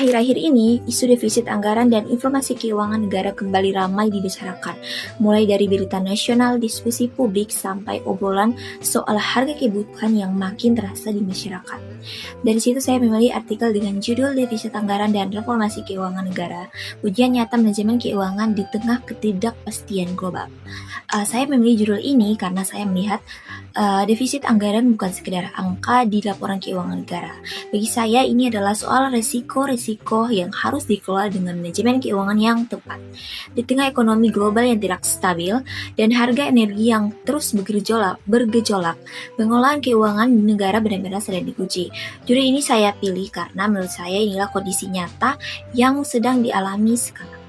Akhir-akhir ini, isu defisit anggaran dan informasi keuangan negara kembali ramai dibicarakan, mulai dari berita nasional, diskusi publik, sampai obrolan soal harga kebutuhan yang makin terasa di masyarakat. Dari situ saya memilih artikel dengan judul Defisit Anggaran dan Reformasi Keuangan Negara, Ujian Nyata Manajemen Keuangan di Tengah Ketidakpastian Global. Saya memilih judul ini karena saya melihat defisit anggaran bukan sekedar angka di laporan keuangan negara. Bagi saya ini adalah soal resiko-resiko yang harus dikelola dengan manajemen keuangan yang tepat. Di tengah ekonomi global yang tidak stabil dan harga energi yang terus bergejolak, pengolahan keuangan di negara benar-benar sedang diuji. Judul ini saya pilih karena menurut saya inilah kondisi nyata yang sedang dialami sekarang.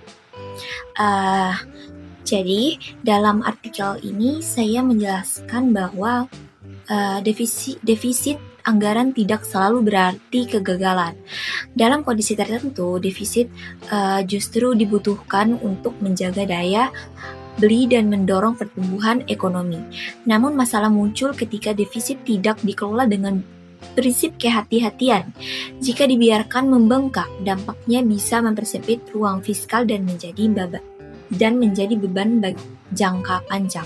Jadi, dalam artikel ini saya menjelaskan bahwa defisit anggaran tidak selalu berarti kegagalan. Dalam kondisi tertentu, defisit justru dibutuhkan untuk menjaga daya beli dan mendorong pertumbuhan ekonomi. Namun masalah muncul ketika defisit tidak dikelola dengan prinsip kehati-hatian. Jika dibiarkan membengkak, dampaknya bisa mempersempit ruang fiskal dan menjadi beban bagi jangka panjang.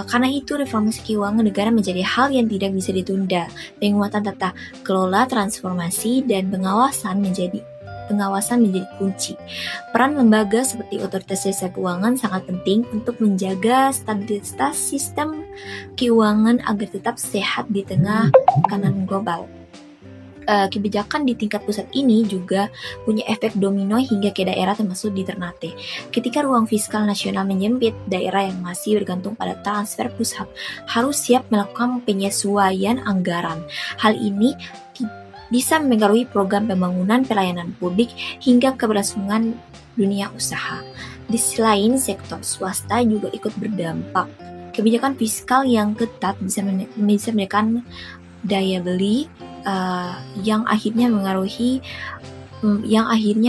Karena itu reformasi keuangan negara menjadi hal yang tidak bisa ditunda. Penguatan tata kelola, transformasi, dan pengawasan menjadi kunci. Peran lembaga seperti Otoritas Jasa Keuangan sangat penting untuk menjaga stabilitas sistem keuangan agar tetap sehat di tengah tekanan global. Kebijakan di tingkat pusat ini juga punya efek domino hingga ke daerah termasuk di Ternate. Ketika ruang fiskal nasional menyempit, daerah yang masih bergantung pada transfer pusat harus siap melakukan penyesuaian anggaran. Hal ini bisa mempengaruhi program pembangunan pelayanan publik hingga keberlangsungan dunia usaha. Di sisi lain, sektor swasta juga ikut berdampak. Kebijakan fiskal yang ketat bisa menekan daya beli yang akhirnya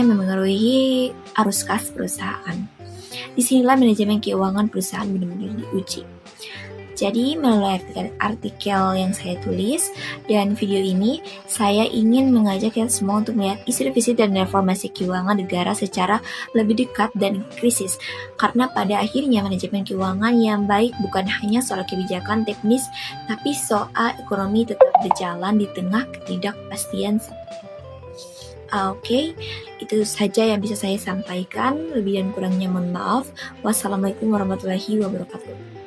memengaruhi arus kas perusahaan. Disinilah manajemen keuangan perusahaan benar-benar diuji. Jadi melalui artikel yang saya tulis dan video ini, saya ingin mengajak kita semua untuk melihat isu defisit dan reformasi keuangan negara secara lebih dekat dan krisis. Karena pada akhirnya manajemen keuangan yang baik bukan hanya soal kebijakan teknis, tapi soal ekonomi tetap berjalan di tengah ketidakpastian. Oke, itu saja yang bisa saya sampaikan. Lebih dan kurangnya mohon maaf. Wassalamualaikum warahmatullahi wabarakatuh.